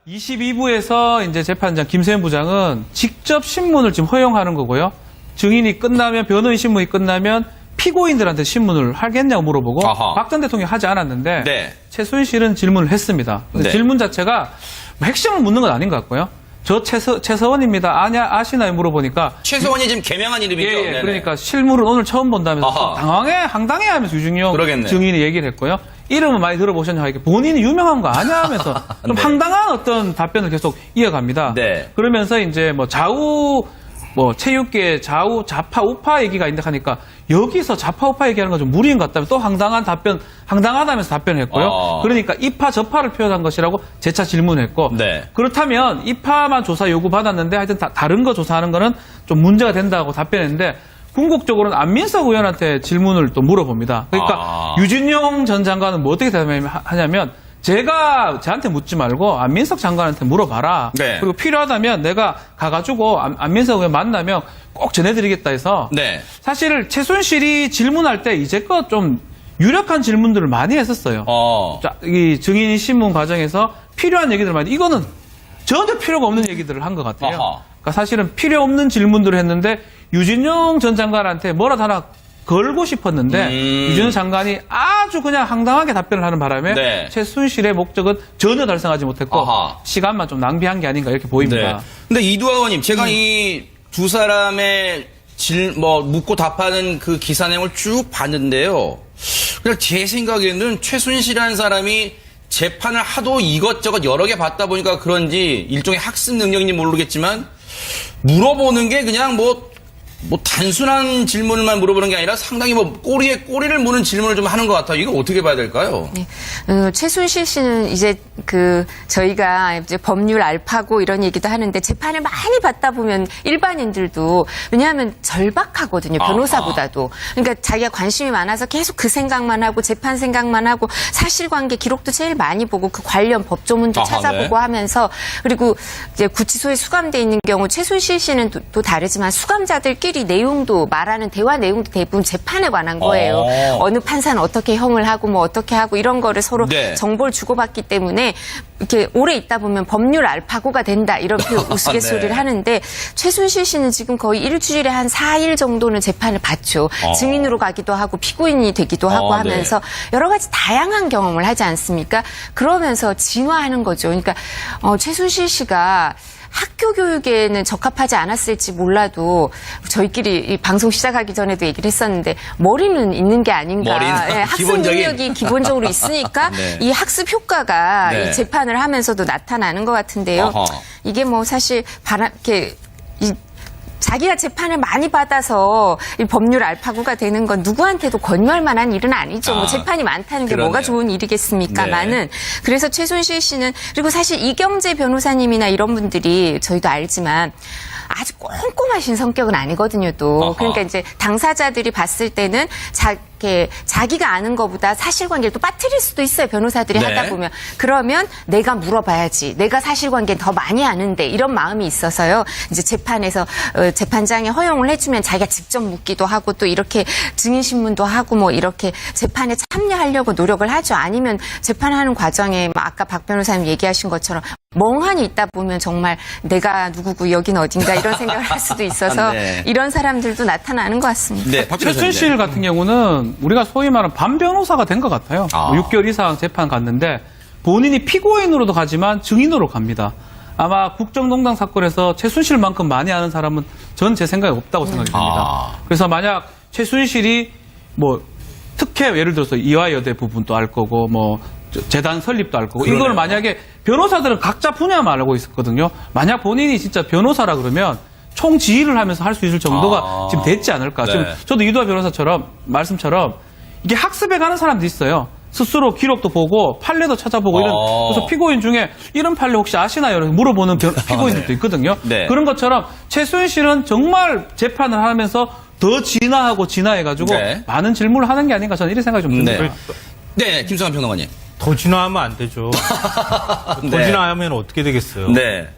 22부에서 이제 재판장 김세현 부장은 직접 신문을 지금 허용하는 거고요. 증인이 끝나면, 변호인 신문이 끝나면 피고인들한테 신문을 하겠냐고 물어보고 박 전 대통령이 하지 않았는데 네. 최순실은 질문을 했습니다. 네. 질문 자체가 핵심을 묻는 건 아닌 것 같고요. 저 최서원입니다. 아시나요? 물어보니까 최서원이 지금 개명한 이름이죠? 예, 네네. 그러니까 실물은 오늘 처음 본다면서 황당해 하면서 유중용 그러겠네. 증인이 얘기를 했고요. 이름은 많이 들어보셨냐 하니까 본인이 유명한 거 아냐 하면서 좀 네. 황당한 어떤 답변을 계속 이어갑니다. 네. 그러면서 이제 뭐 좌우 체육계 좌우 좌파 우파 얘기가 있는데 하니까 여기서 좌파 우파 얘기하는 건 좀 무리인 것 같다면 또 황당하다면서 답변했고요. 그러니까 이파 저파를 표현한 것이라고 재차 질문했고 네. 그렇다면 이파만 조사 요구받았는데 하여튼 다른 거 조사하는 거는 좀 문제가 된다고 답변했는데 궁극적으로는 안민석 의원한테 질문을 또 물어봅니다. 그러니까 유진용 전 장관은 뭐 어떻게 대답하냐면 저한테 묻지 말고 안민석 장관한테 물어봐라. 네. 그리고 필요하다면 내가 가가지고 안민석 의원 만나면 꼭 전해드리겠다 해서 네. 사실 최순실이 질문할 때 이제껏 좀 유력한 질문들을 많이 했었어요. 자, 이 증인 신문 과정에서 필요한 얘기들 많이 이거는 전혀 필요가 없는 얘기들을 한 것 같아요. 그러니까 사실은 필요 없는 질문들을 했는데 유진용 전 장관한테 뭐라도 하나 걸고 싶었는데 유진용 장관이 아주 그냥 황당하게 답변을 하는 바람에 네. 최순실의 목적은 전혀 달성하지 못했고 시간만 좀 낭비한 게 아닌가 이렇게 보입니다. 네. 근데 이두하 의원님, 제가 이 두 사람의 묻고 답하는 그 기사 내용을 쭉 봤는데요. 그냥 제 생각에는 최순실이라는 사람이 재판을 하도 이것저것 여러 개 봤다 보니까 그런지 일종의 학습 능력인지 모르겠지만 물어보는 게 그냥 단순한 질문만 물어보는 게 아니라 상당히 꼬리에 꼬리를 무는 질문을 좀 하는 것 같아요. 이거 어떻게 봐야 될까요? 네. 최순실 씨는 이제 저희가 이제 법률 알파고 이런 얘기도 하는데 재판을 많이 받다 보면 일반인들도 왜냐하면 절박하거든요. 변호사보다도. 그러니까 자기가 관심이 많아서 계속 그 생각만 하고 재판 생각만 하고 사실관계 기록도 제일 많이 보고 그 관련 법조문도 찾아보고 하면서 그리고 이제 구치소에 수감돼 있는 경우 최순실 씨는 또 다르지만 수감자들끼리 내용도 말하는 대화 내용도 대부분 재판에 관한 거예요. 어느 판사는 어떻게 형을 하고 어떻게 하고 이런 거를 서로 정보를 주고받기 때문에 이렇게 오래 있다 보면 법률 알파고가 된다 이렇게 우스갯소리를 하는데 최순실 씨는 지금 거의 일주일에 한 4일 정도는 재판을 받죠. 증인으로 가기도 하고 피고인이 되기도 하고 하면서 여러 가지 다양한 경험을 하지 않습니까? 그러면서 진화하는 거죠. 그러니까 최순실 씨가 학교 교육에는 적합하지 않았을지 몰라도 저희끼리 이 방송 시작하기 전에도 얘기를 했었는데 머리는 있는 게 아닌가. 학습 능력이 기본적으로 있으니까 이 학습 효과가 이 재판을 하면서도 나타나는 것 같은데요. 이게 사실 자기가 재판을 많이 받아서 이 법률 알파고가 되는 건 누구한테도 권유할 만한 일은 아니죠. 재판이 많다는 게 뭐가 좋은 일이겠습니까만은. 그래서 최순실 씨는 그리고 사실 이경재 변호사님이나 이런 분들이 저희도 알지만 아주 꼼꼼하신 성격은 아니거든요, 또. 그러니까 이제 당사자들이 봤을 때는 자기가 아는 것보다 사실관계를 또 빠뜨릴 수도 있어요, 변호사들이 하다 보면. 그러면 내가 물어봐야지. 내가 사실관계는 더 많이 아는데 이런 마음이 있어서요. 이제 재판에서 재판장이 허용을 해주면 자기가 직접 묻기도 하고 또 이렇게 증인신문도 하고 이렇게 재판에 참여하려고 노력을 하죠. 아니면 재판하는 과정에 아까 박 변호사님 얘기하신 것처럼 멍하니 있다 보면 정말 내가 누구고 여긴 어딘가 이런 생각을 할 수도 있어서 이런 사람들도 나타나는 것 같습니다. 네, 최순실 같은 경우는 우리가 소위 말하는 반변호사가 된 것 같아요. 6개월 이상 재판 갔는데 본인이 피고인으로도 가지만 증인으로 갑니다. 아마 국정농단 사건에서 최순실만큼 많이 아는 사람은 전 제 생각에 없다고 생각이 듭니다. 그래서 만약 최순실이 특혜 예를 들어서 이화여대 부분도 알 거고 재단 설립도 알 거고 이걸 만약에 변호사들은 각자 분야만 알고 있었거든요. 만약 본인이 진짜 변호사라 그러면 총지휘를 하면서 할 수 있을 정도가 지금 됐지 않을까. 지금 저도 이두하 변호사처럼 말씀처럼 이게 학습해 가는 사람도 있어요. 스스로 기록도 보고 판례도 찾아보고 그래서 피고인 중에 이런 판례 혹시 아시나요? 이렇게 물어보는 피고인들도 있거든요. 그런 것처럼 최순실은 정말 재판을 하면서 더 진화해가지고 많은 질문을 하는 게 아닌가 저는 이런 생각이 좀 듭니다. 네, 김성환 평론가님. 더 진화하면 안 되죠. 더 진화하면 어떻게 되겠어요?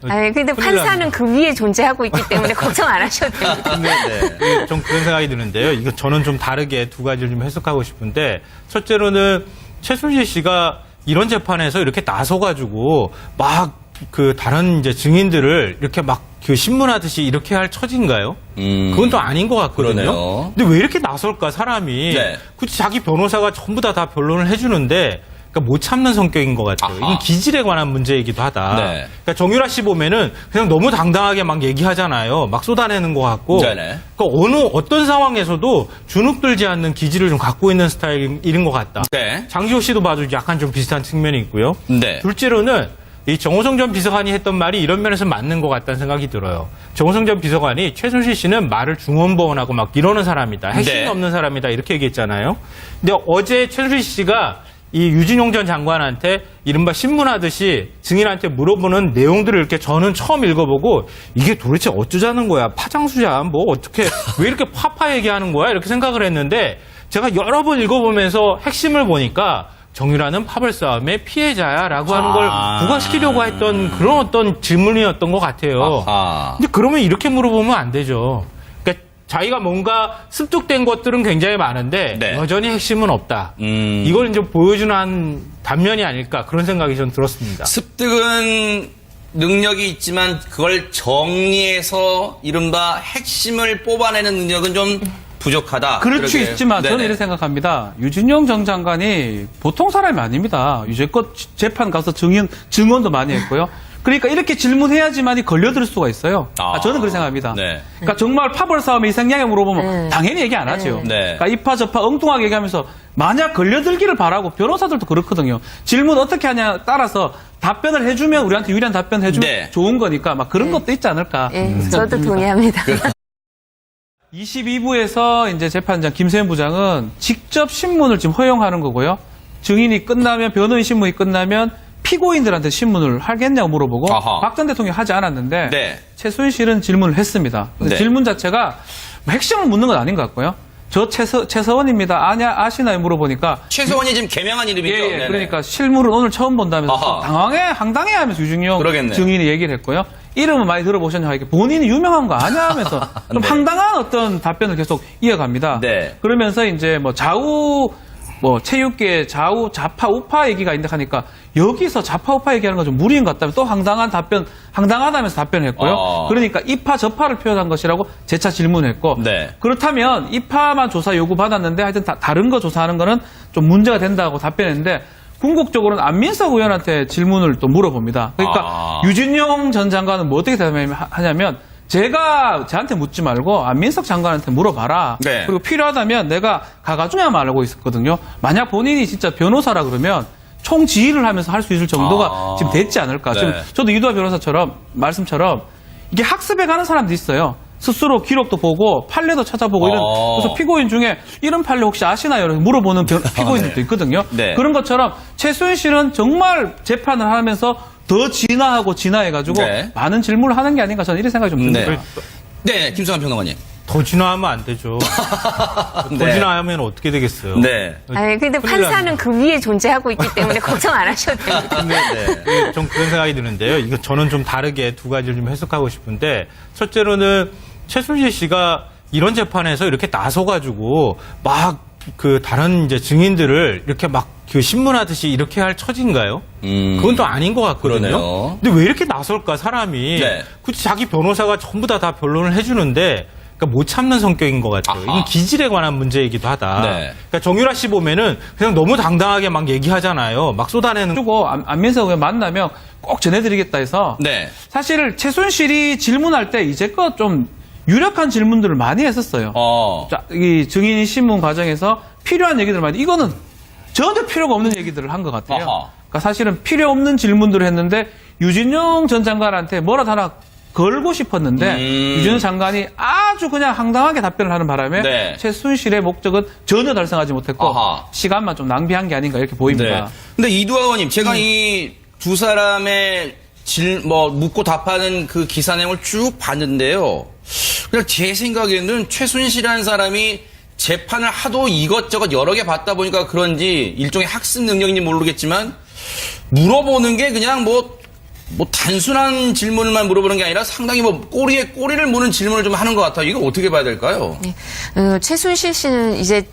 아니, 근데 판사는 그 위에 존재하고 있기 때문에 걱정 안 하셔도 됩니다. 좀 그런 생각이 드는데요. 이거 저는 좀 다르게 두 가지를 좀 해석하고 싶은데, 첫째로는 최순실 씨가 이런 재판에서 이렇게 나서가지고 막 그 다른 이제 증인들을 이렇게 막 그 신문하듯이 이렇게 할 처지인가요? 그건 또 아닌 것 같거든요. 그러네요. 근데 왜 이렇게 나설까 사람이? 네. 굳이 자기 변호사가 전부 다 변론을 해주는데. 그러니까 못 참는 성격인 것 같아요. 아하. 이건 기질에 관한 문제이기도 하다. 네. 그러니까 정유라 씨 보면은 그냥 너무 당당하게 막 얘기하잖아요. 막 쏟아내는 것 같고. 네네. 그러니까 어떤 상황에서도 주눅들지 않는 기질을 좀 갖고 있는 스타일인 것 같다. 네. 장지호 씨도 봐도 약간 좀 비슷한 측면이 있고요. 네. 둘째로는 이 정호성 전 비서관이 했던 말이 이런 면에서 맞는 것 같다는 생각이 들어요. 정호성 전 비서관이 최순실 씨는 말을 중언부언하고 막 이러는 사람이다. 핵심이 네. 없는 사람이다. 이렇게 얘기했잖아요. 근데 어제 최순실 씨가 이 유진용 전 장관한테 이른바 신문하듯이 증인한테 물어보는 내용들을 이렇게 저는 처음 읽어보고 이게 도대체 어쩌자는 거야. 파장수자. 뭐 어떻게 왜 이렇게 파파 얘기하는 거야. 이렇게 생각을 했는데 제가 여러 번 읽어보면서 핵심을 보니까 정유라는 파벌 싸움의 피해자야라고 하는 걸 부각시키려고 했던 그런 어떤 질문이었던 것 같아요. 아하. 근데 그러면 이렇게 물어보면 안 되죠. 그러니까 자기가 뭔가 습득된 것들은 굉장히 많은데 네. 여전히 핵심은 없다. 이걸 이제 보여주는 한 단면이 아닐까 그런 생각이 좀 들었습니다. 습득은 능력이 있지만 그걸 정리해서 이른바 핵심을 뽑아내는 능력은 좀 부족하다. 그럴 수 그러게. 있지만 저는 네네. 이렇게 생각합니다. 유진용 전 장관이 보통 사람이 아닙니다. 유죄껏 재판 가서 증언도 많이 했고요. 그러니까 이렇게 질문해야지만이 걸려들 수가 있어요. 저는 그렇게 생각합니다. 네. 그러니까 정말 파벌 싸움에 희생양에 물어보면 당연히 얘기 안 하죠. 네. 그러니까 이파 저파 엉뚱하게 얘기하면서 만약 걸려들기를 바라고 변호사들도 그렇거든요. 질문 어떻게 하냐 따라서 답변을 해주면 우리한테 유리한 답변 해주면 네. 좋은 거니까 막 그런 것도 있지 않을까. 예, 생각이 저도 듭니다. 동의합니다. 22부에서 이제 재판장 김세현 부장은 직접 신문을 지금 허용하는 거고요. 증인이 끝나면 변호인 신문이 끝나면 피고인들한테 신문을 하겠냐고 물어보고 아하. 박 전 대통령이 하지 않았는데 네. 최순실은 질문을 했습니다. 근데 네. 질문 자체가 핵심을 묻는 건 아닌 것 같고요. 저 최서원입니다. 아시나요? 물어보니까 최소원이 지금 개명한 이름이죠. 예, 네네. 그러니까 실물은 오늘 처음 본다면서 아하. 황당해하면서 유중용 그러겠네. 증인이 얘기를 했고요. 이름은 많이 들어보셨냐 하니까 본인이 유명한 거 아냐 하면서 좀 네. 황당한 어떤 답변을 계속 이어갑니다. 네. 그러면서 이제 뭐 좌우 뭐 체육계 좌우 좌파 우파 얘기가 있는데 하니까 여기서 좌파 우파 얘기하는 건 좀 무리인 것 같다면 또 황당하다면서 답변을 했고요. 그러니까 이파 저파를 표현한 것이라고 재차 질문했고 네. 그렇다면 이파만 조사 요구받았는데 하여튼 다른 거 조사하는 거는 좀 문제가 된다고 답변했는데 궁극적으로는 안민석 의원한테 질문을 또 물어봅니다. 그러니까 유진용 전 장관은 뭐 어떻게 대답하냐면 저한테 묻지 말고 안민석 장관한테 물어봐라. 네. 그리고 필요하다면 내가 가가주냐 말하고 있었거든요. 만약 본인이 진짜 변호사라 그러면 총지휘를 하면서 할 수 있을 정도가 지금 됐지 않을까. 네. 지금 저도 이두하 변호사처럼 말씀처럼 이게 학습에 가는 사람도 있어요. 스스로 기록도 보고 판례도 찾아보고 이런 그래서 피고인 중에 이런 판례 혹시 아시나요? 이렇게 물어보는 피고인들도 있거든요. 네. 그런 것처럼 최순실은 정말 재판을 하면서 더 진화해가지고 네. 많은 질문을 하는 게 아닌가 저는 이런 생각이 좀 듭니다. 네, 김성환 평론가님. 더 진화하면 안 되죠. 더 진화하면 어떻게 되겠어요? 네. 아니, 근데 판사는 그 위에 존재하고 있기 때문에 걱정 안 하셔도 됩니다. 네. 좀 그런 생각이 드는데요. 이거 저는 좀 다르게 두 가지를 좀 해석하고 싶은데 첫째로는 최순실 씨가 이런 재판에서 이렇게 나서가지고 막 그 다른 이제 증인들을 이렇게 막 그 신문하듯이 이렇게 할 처지인가요? 그건 또 아닌 것 같거든요. 그러네요. 근데 왜 이렇게 나설까 사람이? 네. 굳이 자기 변호사가 전부 다 변론을 해주는데. 그러니까 못 참는 성격인 것 같아요. 아하. 이건 기질에 관한 문제이기도 하다. 네. 그러니까 정유라 씨 보면은 그냥 너무 당당하게 막 얘기하잖아요. 막 쏟아내는. 그리고 안민석 의원 만나면 꼭 전해드리겠다 해서 네. 사실 최순실이 질문할 때 이제껏 좀 유력한 질문들을 많이 했었어요. 자, 이 증인 신문 과정에서 필요한 얘기들 많이 이거는 전혀 필요가 없는 얘기들을 한 것 같아요. 아하. 그러니까 사실은 필요 없는 질문들을 했는데 유진용 전 장관한테 뭐라도 하나 걸고 싶었는데 유진용 장관이 아주 그냥 황당하게 답변을 하는 바람에 네. 최순실의 목적은 전혀 달성하지 못했고 아하. 시간만 좀 낭비한 게 아닌가 이렇게 보입니다. 네. 근데 이두하 의원님, 제가 이 두 사람의 묻고 답하는 그 기사 내용을 쭉 봤는데요. 그냥 제 생각에는 최순실이라는 사람이 재판을 하도 이것저것 여러 개 봤다 보니까 그런지 일종의 학습 능력인지 모르겠지만 물어보는 게 그냥 뭐 뭐 단순한 질문만 물어보는 게 아니라 상당히 뭐 꼬리에 꼬리를 무는 질문을 좀 하는 것 같아요. 이거 어떻게 봐야 될까요? 네. 최순실 씨는 이제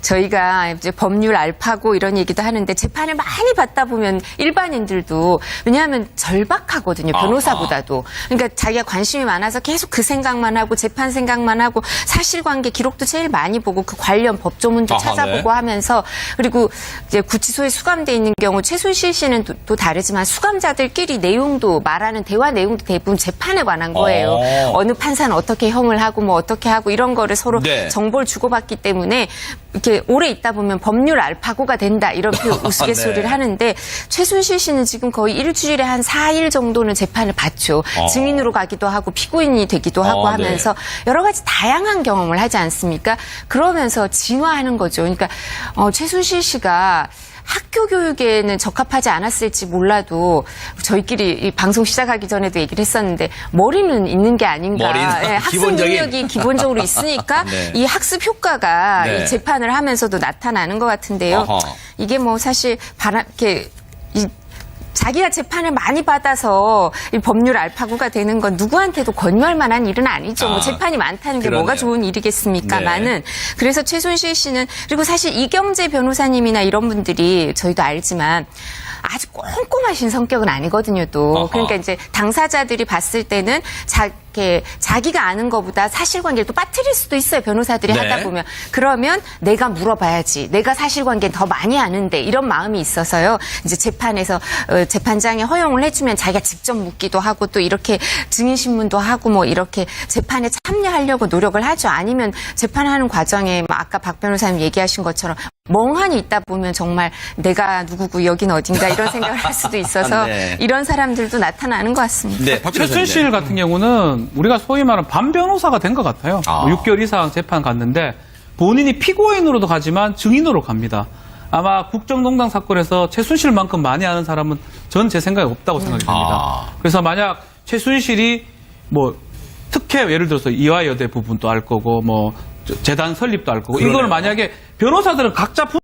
저희가 이제 법률 알파고 이런 얘기도 하는데 재판을 많이 받다 보면 일반인들도 왜냐하면 절박하거든요. 변호사보다도. 그러니까 자기가 관심이 많아서 계속 그 생각만 하고 재판 생각만 하고 사실관계 기록도 제일 많이 보고 그 관련 법조문도 찾아보고 하면서 그리고 이제 구치소에 수감돼 있는 경우 최순실 씨는 또 다르지만 수감자들끼리 내용도 말하는 대화 내용도 대부분 재판에 관한 거예요. 어느 판사는 어떻게 형을 하고 뭐 어떻게 하고 이런 거를 서로 네. 정보를 주고받기 때문에 이렇게 오래 있다 보면 법률 알파고가 된다 이렇게 우스갯소리를 네. 하는데 최순실 씨는 지금 거의 일주일에 한 4일 정도는 재판을 받죠. 증인으로 가기도 하고 피고인이 되기도 하고 하면서 여러 가지 다양한 경험을 하지 않습니까? 그러면서 진화하는 거죠. 그러니까 최순실 씨가 학교 교육에는 적합하지 않았을지 몰라도 저희끼리 이 방송 시작하기 전에도 얘기를 했었는데 머리는 있는 게 아닌가. 네, 학습 기본적인. 능력이 기본적으로 있으니까 네. 이 학습 효과가 네. 이 재판을 하면서도 나타나는 것 같은데요. 이게 뭐 사실 자기가 재판을 많이 받아서 이 법률 알파고가 되는 건 누구한테도 권유할 만한 일은 아니죠. 뭐 재판이 많다는 게 그러네요. 뭐가 좋은 일이겠습니까만은 네. 그래서 최순실 씨는 그리고 사실 이경재 변호사님이나 이런 분들이 저희도 알지만 아주 꼼꼼하신 성격은 아니거든요, 또. 그러니까 이제 당사자들이 봤을 때는 자기가 아는 것보다 사실관계를 또 빠뜨릴 수도 있어요, 변호사들이 네. 하다 보면. 그러면 내가 물어봐야지. 내가 사실관계는 더 많이 아는데 이런 마음이 있어서요. 이제 재판에서 재판장이 허용을 해주면 자기가 직접 묻기도 하고 또 이렇게 증인신문도 하고 뭐 이렇게 재판에 참여하려고 노력을 하죠. 아니면 재판하는 과정에 뭐 아까 박 변호사님 얘기하신 것처럼 멍하니 있다 보면 정말 내가 누구고 여긴 어딘가 이런 생각을 할 수도 있어서 네. 이런 사람들도 나타나는 것 같습니다. 네, 박 변호사님. 최순실 같은 경우는 우리가 소위 말하는 반변호사가 된 것 같아요. 6개월 이상 재판 갔는데 본인이 피고인으로도 가지만 증인으로 갑니다. 아마 국정농단 사건에서 최순실만큼 많이 아는 사람은 전 제 생각에 없다고 생각이 됩니다. 그래서 만약 최순실이 뭐 특혜 예를 들어서 이화여대 부분도 알 거고 뭐 재단 설립도 알 거고 이걸 만약에 변호사들은 각자